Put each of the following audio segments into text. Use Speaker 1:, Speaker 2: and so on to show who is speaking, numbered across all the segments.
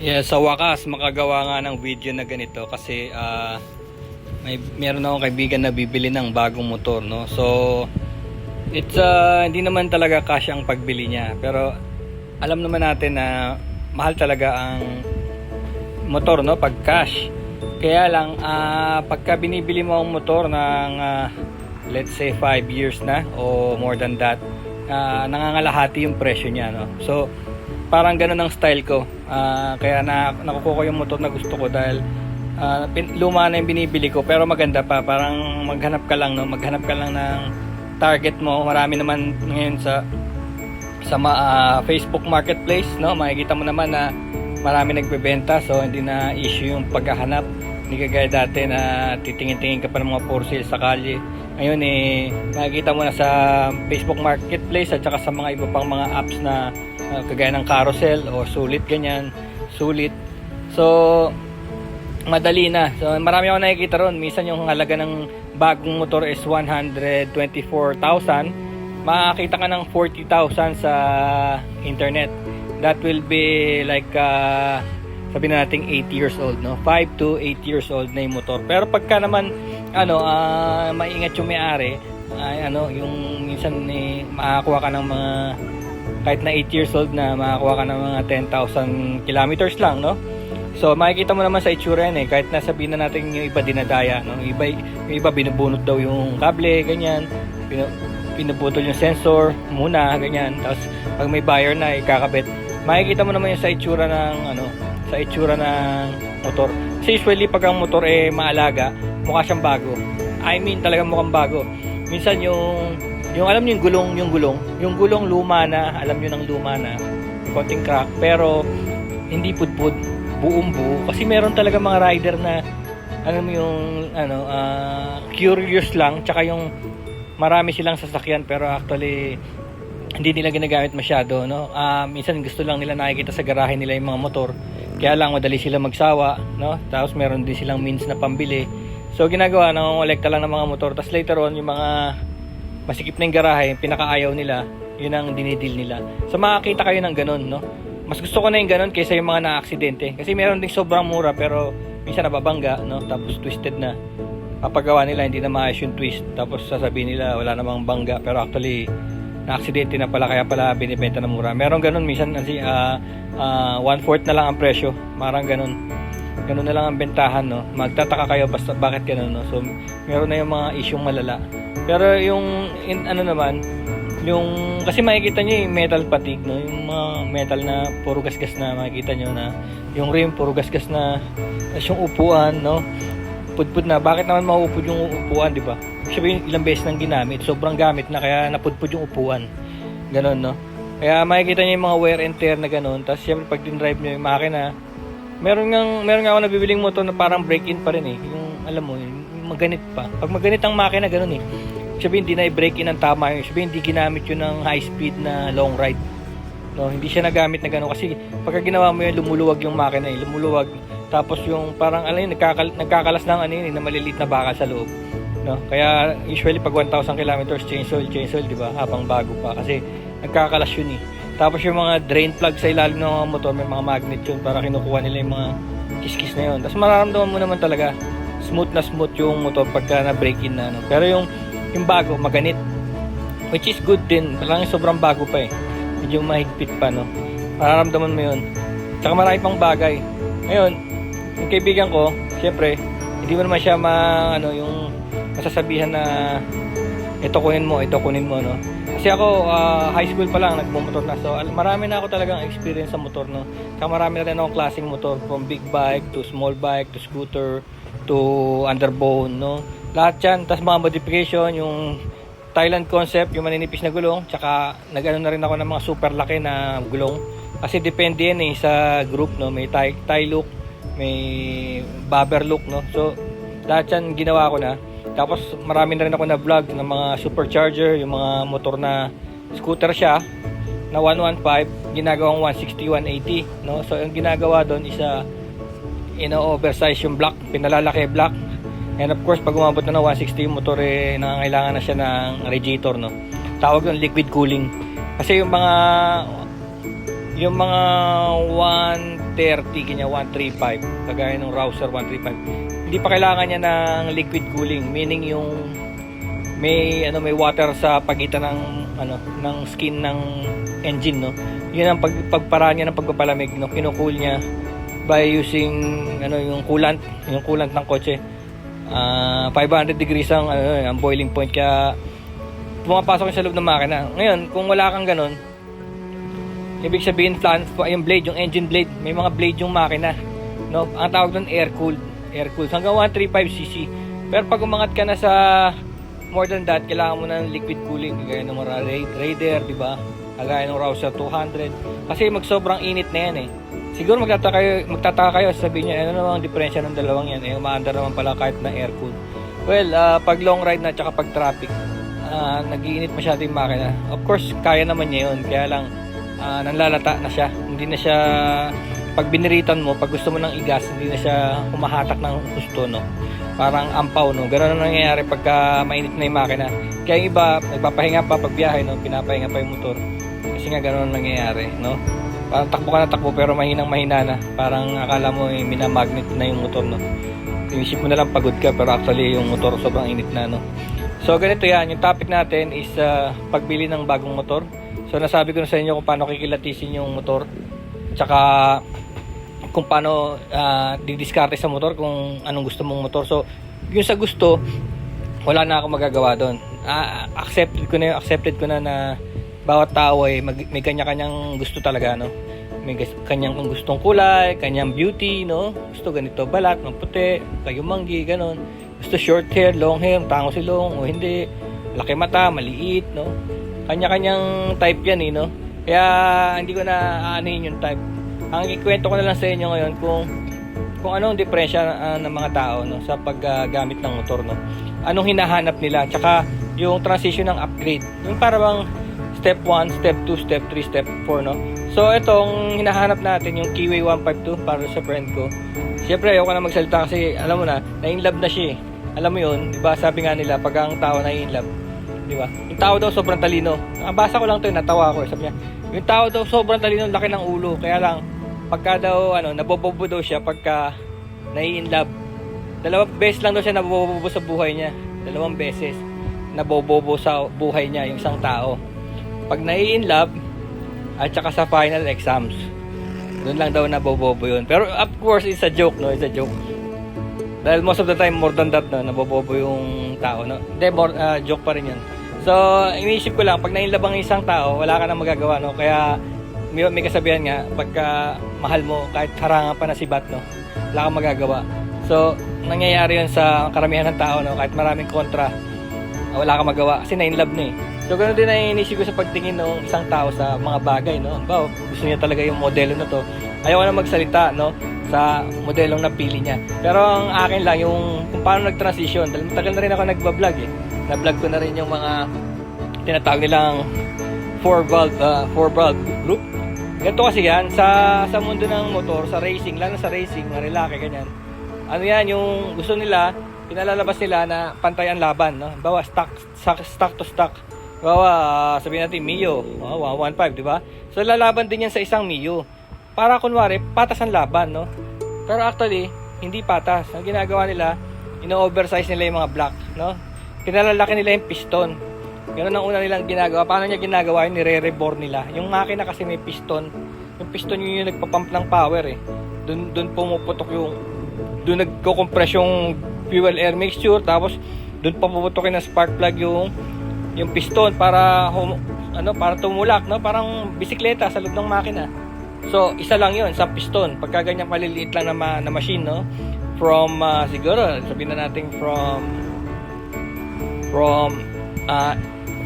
Speaker 1: Yeah, sa wakas makagawa nga ng video na ganito kasi meron akong kaibigan na bibili ng bagong motor, no. So it's hindi naman talaga cash ang pagbili niya, pero alam naman natin na mahal talaga ang motor, no, pag cash. Kaya lang pagka binibili mo ang motor ng let's say 5 years na o more than that, nangangalahati yung presyo niya, no. So parang ganun ang style ko. Kaya nakukuha ko yung motor na gusto ko dahil luma na yung binibili ko pero maganda pa. Parang maghanap ka lang, no? Maghanap ka lang ng target mo. Marami naman ngayon sa Facebook Marketplace, no? Makikita mo naman na marami nagbebenta, so hindi na issue yung paghahanap. Hindi kagaya dati na titingin-tingin ka pa ng mga for sale sa kalye. Ngayon makikita mo na sa Facebook Marketplace at saka sa mga iba pang mga apps na kagaya ng Carousel o Sulit, ganyan, Sulit. So madali na. So marami akong nakikita ron. Minsan yung halaga ng bagong motor is 124,000. Makakita ka ng 40,000 sa internet. That will be like sabihin na natin 8 years old, no? 5 to 8 years old na yung motor. Pero pagka naman maingat yung may-ari, yung minsan makakuha ka ng mga kahit na 8 years old na makakuha ka ng mga 10,000 kilometers lang, no? So makikita mo naman sa itsura yan kahit na sabihin na natin yung iba dinadaya, no? Yung iba binubunot daw yung kable, ganyan, pinuputol yung sensor muna, ganyan, tapos pag may buyer na ikakabit. Makikita mo naman yung sa itsura ng motor. Kasi usually pag ang motor maalaga, mukha siyang bago. I mean talagang mukhang bago. Minsan yung alam niyo yung gulong luma na, alam niyo ng luma na, konting crack, pero hindi pudpud, buong buo. Kasi meron talaga mga rider na alam mo yung curious lang, tsaka yung marami silang sasakyan pero actually hindi nila ginagamit masyado, no. Minsan gusto lang nila nakikita sa garahe nila yung mga motor. Kaya lang madali sila magsawa, no. Tapos meron din silang means na pambili. So ginagawa, nangongolekta lang ng mga motor. Tapos later on, yung mga masikip na yung garahe, pinakaayaw nila, yun ang dinidil nila. So makakita kayo ng ganun, no. Mas gusto ko na yung ganun kaysa yung mga na-aksidente. Kasi meron ding sobrang mura pero minsan nababangga, no. Tapos twisted na. Papagawa nila, hindi na maayos yung twist. Tapos sasabihin nila wala namang bangga, pero actually na-aksidente na pala, kaya pala binibenta na mura. Meron ganun minsan kasi 1/4 na lang ang presyo. Marang ganun na lang ang bentahan, no. Magtataka kayo basta bakit ganun, no. So meron na yung mga isyung malala. Pero yung naman, yung kasi makikita niyo yung metal fatigue, no, yung mga metal na puro gasgas na, makikita niyo na yung rim puro gasgas na, yung upuan, no, pudpud na. Bakit naman mauupod yung upuan, di ba? Sabihin ilang beses nang ginamit, sobrang gamit na kaya napudpud yung upuan. Ganon, no. Kaya makikita niyo yung mga wear and tear na ganon. Tapos syempre pag din-drive niyo yung makina, meron nga ako nabibiling motor na parang break-in pa rin yung alam mo, yung maganit pa. Pag maganit ang makina ganon sabihin hindi na i-break in ang tama yun. Sabihin hindi ginamit yun ng high speed na long ride, no. Hindi siya nagamit na ganon kasi pagka ginawa mo yun, lumuluwag yung makina, lumuluwag. Tapos yung parang nagkakalas ng na maliliit na bakal sa loob, no. Kaya usually pag 1,000 kilometers change oil, di ba, habang bago pa kasi nagkakalas yun Tapos yung mga drain plug sa ilalim ng mga motor, may mga magnet yun para kinukuha nila yung mga kiskis na yun. Tapos mararamdaman mo naman talaga smooth yung motor pagka na break in na, no. Pero yung bago maganit, which is good din, parang sobrang bago pa medyo mahigpit pa, no. Mararamdaman mo yun. Tsaka marami pang bagay. Ngayon yung kaibigan ko, syempre hindi mo naman siya yung masasabihan na ito kunin mo, no. Kasi ako high school pa lang nagmumotor na, so marami na ako talagang experience sa motor, no. Kaya marami na rin akong klaseng motor, from big bike to small bike to scooter to underbone, no. Lahat yan. Tapos mga modification, yung Thailand concept, yung maninipis na gulong, tsaka nag-ano na rin ako ng mga super laki na gulong. Kasi depende yan sa group, no. May Thai look, may bobber look, no. So lahat yan ginawa ko na. Tapos marami na rin ako na vlog ng mga supercharger, yung mga motor na scooter siya na 115, ginagawang 160, 180, no. So yung ginagawa doon is oversize yung block, pinalalaki block. And of course pag umabot na ng 160 yung motor, nangangailangan na siya ng radiator, no. Tawag yung liquid cooling. Kasi yung mga 130, kanya 135, kagaya ng Rouser 135. Hindi pa kailangan niya ng liquid cooling, meaning yung may water sa pagitan ng ng skin ng engine, no. Yun ang pagparaan niya ng pagpapalamig, no. Kino-cool niya by using yung coolant ng kotse. 500 degrees ang boiling point, kaya pumapasok sa loob ng makina. Ngayon, kung wala kang ganun, ibig sabihin yung blade, yung engine blade, may mga blade yung makina, no. Ang tawag doon air cooled hanggang 135 cc. Pero pag umangat ka na sa more than that, kailangan mo ng liquid cooling, kagaya ng mga Raider, di ba? Kagaya ng Rouser 200, kasi magsobrang init na yan eh. Siguro magtataka kayo, sabihin niyo, ano namang diferensya ng dalawang yan, umaandar naman pala kahit na air cooled. Well, pag long ride na tsaka pag traffic, nag-iinit masyado yung makina. Of course, kaya naman niya yun, kaya lang nanlalata na siya. Hindi na siya, pag biniritan mo, pag gusto mo ng igas, hindi na siya humahatak ng gusto, no. Parang ampaw, no. Ganoon ang nangyayari pagka mainit na yung makina. Kaya yung iba, nagpapahinga pa pag biyahe, no. Pinapahinga pa yung motor. Kasi nga ganoon ang nangyayari, no. Parang takbo ka na takbo pero mahina na. Parang akala mo minamagnet na yung motor, no. Inisip mo na lang pagod ka, pero actually yung motor sobrang init na, no. So ganito yan, yung topic natin is pagbili ng bagong motor. So nasabi ko na sa inyo kung paano kikilatisin yung motor, tsaka kung paano didiskarte sa motor, kung anong gusto mong motor. So yung sa gusto, wala na akong magagawa doon. Accepted ko na bawat tao ay may kanya-kanyang gusto talaga, no. May kanyang gustong kulay, kanyang beauty, no. Gusto ganito balat, maputi, kayumanggi, ganon. Gusto short hair, long hair, tango silong, o hindi, laki mata, maliit, no. Kanya-kanyang type yan, no. Kaya hindi ko na aanihin yung type. Ang ikwento ko na lang sa inyo ngayon kung anong diferensya ng mga tao, no, sa paggamit ng motor, no. Anong hinahanap nila, tsaka yung transition ng upgrade. Yung parang step 1, step 2, step 3, step 4, no. So itong hinahanap natin, yung Keyway 152 para sa friend ko. Siyempre ayoko na magsalita kasi alam mo na in-love na siya eh. Alam mo yun, 'di ba? Sabi nga nila pag ang tao na in-love, 'di ba? Yung tao daw sobrang talino. Nabasa ko lang 'to, natawa ako, sabi niya. Yung tao daw sobrang talino, laki ng ulo, kaya lang pagka daw nabobobo daw siya pagka nai-in-love. 2 beses lang daw siya nabobobo sa buhay niya. 2 beses nabobobo sa buhay niya yung isang tao. Pag nai-in-love at saka sa final exams, doon lang daw nabobobo yun. Pero of course it's a joke, no. It's a joke. Dahil most of the time more than that, no, nabobobo yung tao, no. Hindi, joke pa rin yun. So iniisip ko lang, pag nai-in-love ang isang tao, wala ka na magagawa, no. Kaya may kasabihan nga, pagka mahal mo, kahit harangan pa na si Bat, no, wala kang magagawa. So nangyayari yun sa karamihan ng tao, no. Kahit maraming kontra, wala kang magawa kasi na-in-love na eh. So ganoon din ang inisip ko sa pagtingin ng isang tao sa mga bagay, no. Ba, gusto niya talaga yung modelo na to. Ayaw na magsalita, no, sa modelong napili niya. Pero ang akin lang yung kung paano nag-transition. Dahil matagal na rin ako nagba-vlog eh. Na-vlog ko na rin yung mga tinatawag nilang 4-valve group. Ganito kasi yan sa mundo ng motor, sa racing, lalo sa racing, mga lalaki ganyan. Ano yan, yung gusto nila, pinalalabas nila na pantay ang laban, no. Bawa stock to stock. Bawa sabihin natin Mio, 115, di ba? So lalaban din yan sa isang Mio. Para kunwari patas ang laban, no. Pero actually hindi patas. Ang ginagawa nila, ino-oversize nila yung mga block, no. Pinalalaki nila yung piston. Ganun ang una nilang ginagawa. Paano niya ginagawa yun? Nire-rebore nila. Yung makina kasi may piston. Yung piston yun yung nagpapump ng power eh. Doon pumuputok yung, doon nagko-compress yung fuel air mixture. Tapos doon papuputokin ng spark plug yung piston para para tumulak, no? Parang bisikleta sa loob ng makina. So isa lang yun sa piston. Pagka ganyan maliliit lang na machine, no? From siguro sabihin na natin from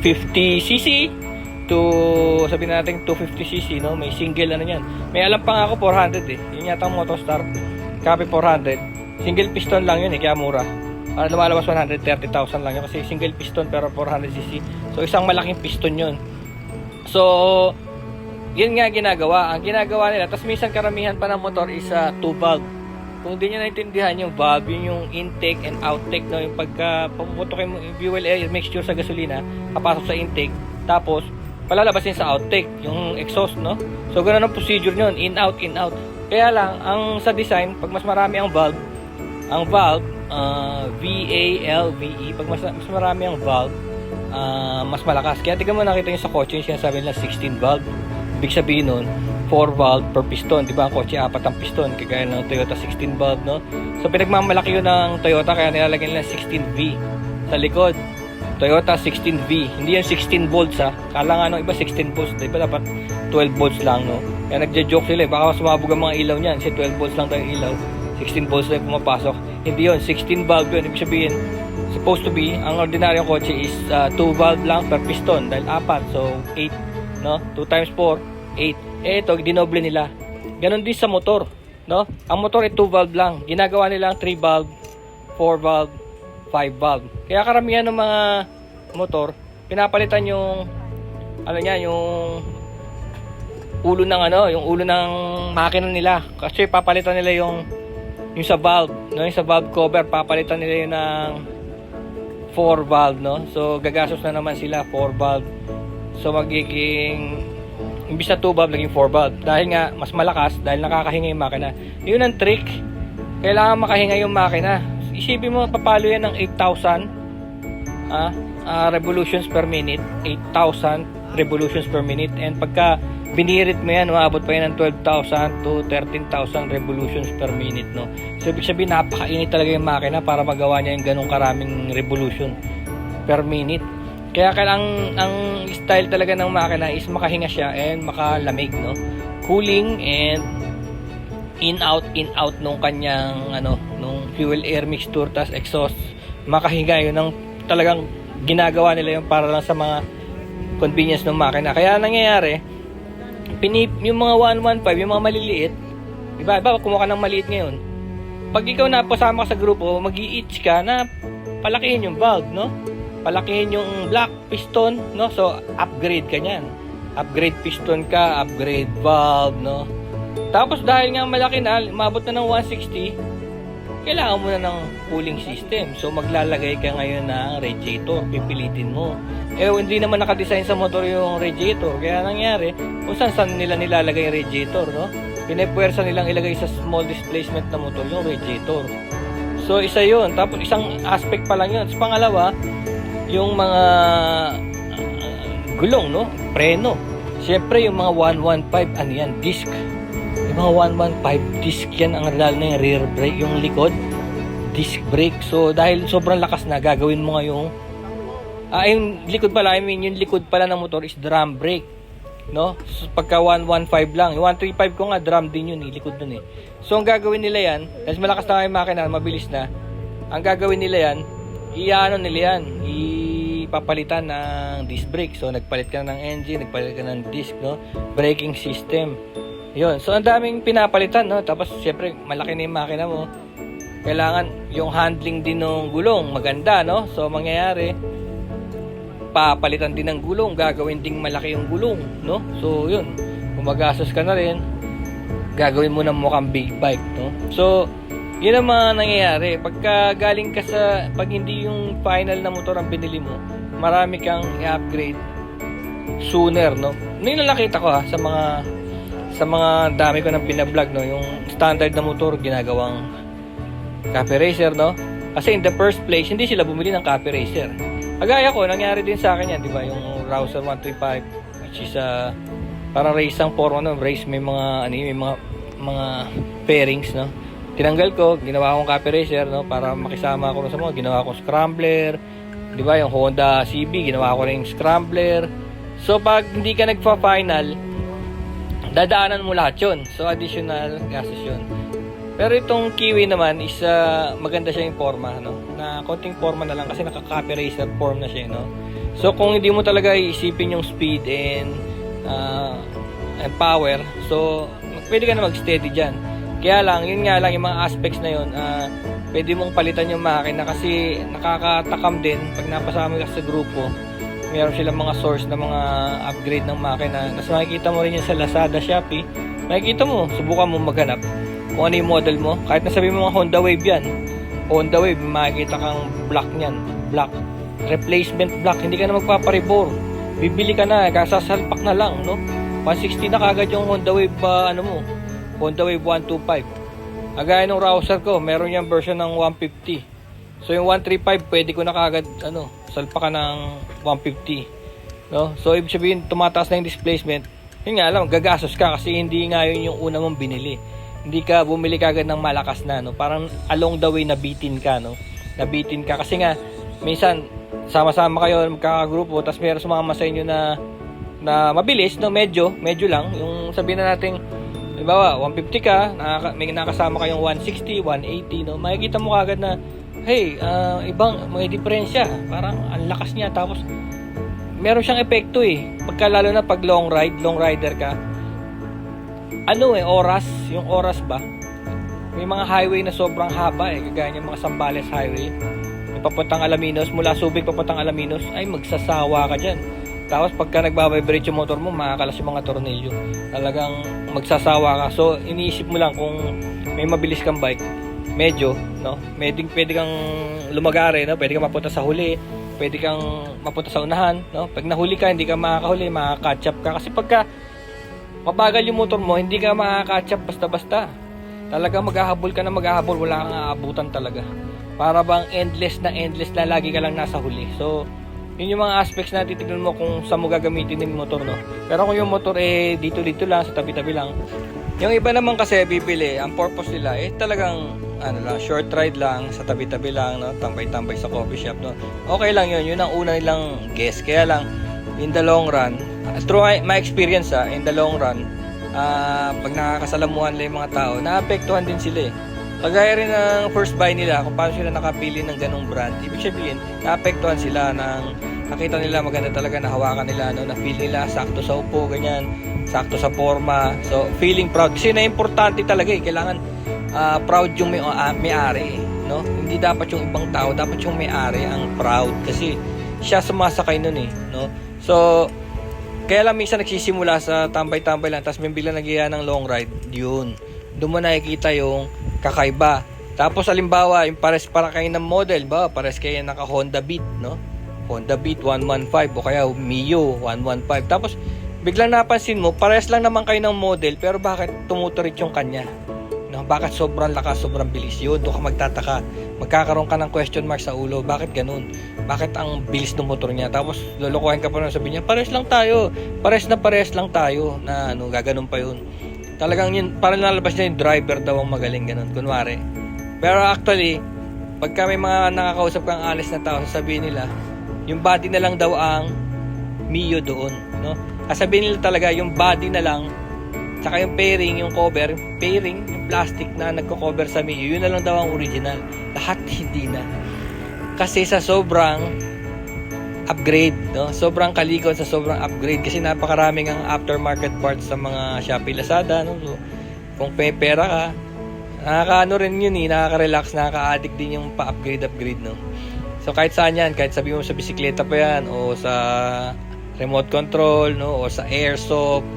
Speaker 1: 50cc to sabihin natin 250cc, no. May single niyan. May alam pa nga ako 400 eh. Yun yata ang Motostar Copy 400. Single piston lang yun eh, kaya mura. Lumalabas 130,000 lang yun kasi single piston pero 400cc. So isang malaking piston yun. So yun nga ginagawa. Ang ginagawa nila, tapos minsan karamihan pa ng motor is 2-valve. Kung di nyo naintindihan yung valve, yun yung intake and outtake, no? Yung pagka papuputokin mo yung fuel air mixture sa gasolina, papasok sa intake, tapos palalabas din sa outtake, yung exhaust, no? So ganun ang procedure nyon, in out. Kaya lang, ang sa design, pag mas marami ang valve, V-A-L-V-E, pag mas marami ang valve, mas malakas. Kaya tignan mo, nakita nyo sa kotse, yung sinasabi nila 16 valve. Ibig sabihin nun, 4 valve per piston. Diba ang kotse, 4 ang piston, kagaya ng Toyota 16 valve, no? So, pinagmamalaki yun ng Toyota, kaya nilalagyan nila 16V sa likod. Toyota 16V, hindi yan 16 volts ha. Kala nga nung iba 16 volts, diba dapat 12 volts lang, no? Kaya nagja-joke sila, baka sumabog ang mga ilaw niyan, kasi 12 volts lang tayo ilaw, 16 volts na yung pumapasok. Hindi yun, 16 valve yun. Ibig sabihin, supposed to be, ang ordinaryong kotse is 2 valve lang per piston, dahil 4, so 8, no? 2 times 4, 8. Ito, dinoble nila. Ganon din sa motor, no? Ang motor ay 2 valve lang. Ginagawa nila ang 3 valve, 4 valve, 5 valve. Kaya karamihan ng mga motor, pinapalitan yung yung ulo ng yung ulo ng makina nila. Kasi papalitan nila yung sa valve, no? Yung sa valve cover, papalitan nila yun ng 4 valve, no? So gagastos na naman sila 4 valve. So magiging imbis na 2 valve, naging 4 valve. Dahil nga mas malakas, dahil nakakahinga yung makina. Yun ang trick. Kailangan makahinga yung makina. Isipin mo, papalo yan ng 8,000 revolutions per minute. 8,000 revolutions per minute. And pagka binirit mo yan, umabot pa yan ng 12,000 to 13,000 revolutions per minute, no? So ibig sabihin, napakainit talaga yung makina para magawa niya yung ganong karaming revolution per minute. Kaya ang style talaga ng makina is makahinga siya and makalamig, no? Cooling and in out nung kanyang nung fuel air mixture tas exhaust, makahinga. Yun ang talagang ginagawa nila yung para lang sa mga convenience ng makina. Kaya nangyayari, yung mga 115, yung mga maliliit, iba kumuha ka ng maliit ngayon, pag ikaw napasama ka sa grupo, mag-i-itch ka na palakihin yung valve, no? Palakihin yung black piston, no? So upgrade ka niyan, upgrade piston ka, upgrade valve, no? Tapos dahil nga malaki na, umabot na ng 160, kailangan mo na ng cooling system. So maglalagay ka ngayon ng radiator, pipilitin mo. Hindi naman nakadesign sa motor yung radiator. Kaya nangyari, kung saan nila nilalagay yung radiator, no? Pinepuwersa nilang ilagay sa small displacement na motor yung radiator. So isa yun. Tapos isang aspect pa lang yun. Sa pangalawa, yung mga gulong, no? Preno. Siyempre yung mga 115, yan? Disc. Yung mga 115 disc yan, ang lalo na yung rear brake, yung likod disc brake. So dahil sobrang lakas na, gagawin mo nga yung yung likod pala, yung likod pala ng motor is drum brake, no? So pagka 115 lang, yung 135 ko nga drum din yun, likod dun eh. So ang gagawin nila yan, dahil malakas na yung makina, mabilis na, ang gagawin nila yan, ipapalitan ng disc brake. So nagpalit ka ng engine, nagpalit ka ng disc, no? Braking system. Yun. So ang daming pinapalitan, no? Tapos syempre malaki na yung makina mo. Kailangan yung handling din ng gulong maganda, no? So mangyayari, papalitan din ng gulong, gagawin ding malaki yung gulong, no? So yun, gumagastos ka na rin, gagawin mo ng mukhang big bike, no? So yun ang mga nangyayari pagka galing ka pag hindi yung final na motor ang binili mo, marami kang i-upgrade sooner, no? Yun ang nakita ko sa mga dami ko nang binablog, no? Yung standard na motor ginagawang copy racer, no? Kasi in the first place, hindi sila bumili ng copy racer. Kagaya ko, nangyari din sa akin yan, di ba? Yung Rouser 135, which is parang race ang forma, no? Race, may mga mga pairings, no? Tinanggal ko, ginawa akong copy racer, no? Para makisama ako sa mga, ginawa akong scrambler, di ba? Yung Honda CB, ginawa ko rin scrambler. So pag hindi ka nagpa-final, dadaanan mo lahat yun. So additional gastos yun. Pero itong Kiwi naman is maganda siya yung forma, no? Na konting forma na lang kasi naka-copy racer form na siya, no? So kung hindi mo talaga iisipin yung speed and power, so pwede ka na mag-steady dyan. Kaya lang, yun nga lang, yung mga aspects na yun, pwede mong palitan yung makina kasi nakakatakam din pag napasama ka sa grupo. Meron silang mga source na mga upgrade ng makina. Tapos makikita mo rin yan sa Lazada, Shopee. Makikita mo, subukan mo maghanap kung ano yung model mo. Kahit nasabi mo mga Honda Wave yan, Honda Wave, makikita kang black nyan, black, replacement black. Hindi ka na magpaparibor, bibili ka na, kasasalpak na lang, no? 160 na kagad yung Honda Wave, Honda Wave 125. Agaya ng Rouser ko, meron yung version ng 150. So yung 135 pwede ko na kagad salpa ka ng 150, no? So ibig sabihin tumataas na yung displacement. Yun nga lang, gagastos ka kasi hindi nga yun yung una mong binili. Hindi ka bumili kagad ng malakas na, no? Parang along the way nabitin ka, no? Nabitin ka kasi nga minsan sama-sama kayo magkakagrupo, tapos meron sumama sa inyo na mabilis, no? Medyo lang yung sabihin na natin, halimbawa 150 ka, may nakasama kayong 160, 180, no? Makikita mo kagad na hey, ibang may diferensya, parang ang lakas niya, tapos meron siyang epekto pagka lalo na pag long rider ka, yung oras ba, may mga highway na sobrang haba kagaya ng mga Zambales highway, may papuntang Alaminos, mula Subic papuntang Alaminos, ay magsasawa ka dyan. Tapos pagka nagbabibrate yung motor mo, makakalas yung mga tornilyo, talagang magsasawa ka. So iniisip mo lang kung may mabilis kang bike, medyo, no, pwede kang lumagare, no, pwede kang mapunta sa huli, pwede kang mapunta sa unahan, no. Pag nahuli ka, hindi ka makakahuli, makaka-catch up ka, kasi pagka mabagal yung motor mo, hindi ka makaka-catch up basta-basta. Talagang maghahabol ka na maghahabol, wala kang aabutan talaga. Para bang endless na lagi ka lang nasa huli. So yun yung mga aspects na titignan mo kung saan mo gagamitin yung motor, no. Pero kung yung motor dito lang, sa tabi-tabi lang. Yung iba naman kasi bibili, ang purpose nila talagang short ride lang, sa tabi-tabi lang, no, tambay-tambay sa coffee shop, no. Okay lang yun ang una nilang guess. Kaya lang in the long run, through my experience in the long run, pag nakakasalamuhan lang yung mga tao, naapektuhan din sila Kagaya rin ng first buy nila, kung paano sila nakapili ng ganong brand, ibig sabihin, naapektuhan sila nakita nila maganda talaga, nahawakan nila, no, na feel nila sakto sa upo, ganyan, sakto sa forma. So feeling proud kasi na importante talaga kailangan proud yung may-ari, no. Hindi dapat yung ibang tao, dapat yung may-ari ang proud kasi siya sumasakay nun no. So kaya lang minsan nagsisimula sa tambay-tambay lang, tapos may bigla nagiya ng long ride, yun doon mo nakikita yung kakaiba. Tapos halimbawa yung pares para kayo ng model ba, pares kayo naka Honda Beat, no, Honda Beat 115 o kaya Mio 115, tapos biglang napansin mo pares lang naman kayo ng model, pero bakit tumuturit yung kanya, no? Bakit sobrang lakas, sobrang bilis? Yun, doon ka magtataka, magkakaroon ka ng question mark sa ulo, bakit ganun, bakit ang bilis ng motor niya? Tapos lulukuhan ka pa na, sabi niya pares lang tayo na gaganon pa yun. Talagang yun, parang lalabas niya yung driver daw ang magaling, ganun, kunwari. Pero actually, pagka may mga nakakausap kang honest na tao, sasabihin nila, yung body na lang daw ang Mio doon, no? Sasabihin nila talaga, yung body na lang, tsaka yung fairing, yung plastic na nagko-cover sa Mio, yun na lang daw ang original. Lahat hindi na. Kasi sa sobrang upgrade, no? Sobrang kalikot sa sobrang upgrade kasi napakaraming ang aftermarket parts sa mga Shopee, Lazada, no? So, kung pera ka, nakakaano rin yun nakaka-relax, nakaka-addict din yung pa-upgrade, no? So kahit saan yan, kahit sabi mo sa bisikleta pa yan, o sa remote control, no? O sa airsoft,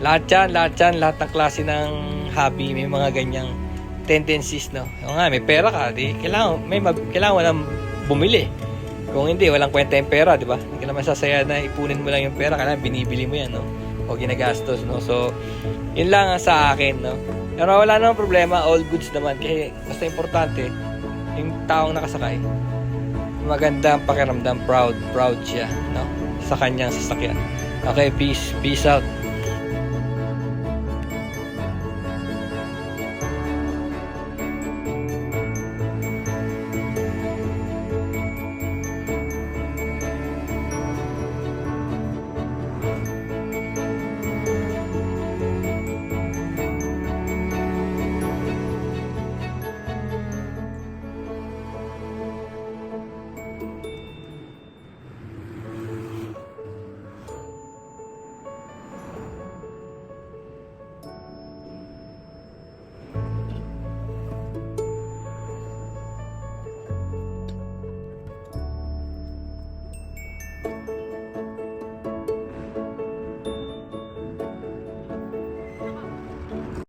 Speaker 1: lahat ng klase ng hobby, may mga ganyang tendencies, no? O nga, may pera ka, kailangan walang bumili. Kung hindi, walang kwenta yung pera, di ba? Hindi ka naman sasaya na ipunin mo lang yung pera, kailangan binibili mo yan, no? O ginagastos, no? So, yun lang sa akin, no? Pero wala namang problema, all goods naman. Kasi basta importante, yung taong nakasakay, magandang pakiramdam, proud siya, no? Sa kanyang sasakyan. Okay, peace out.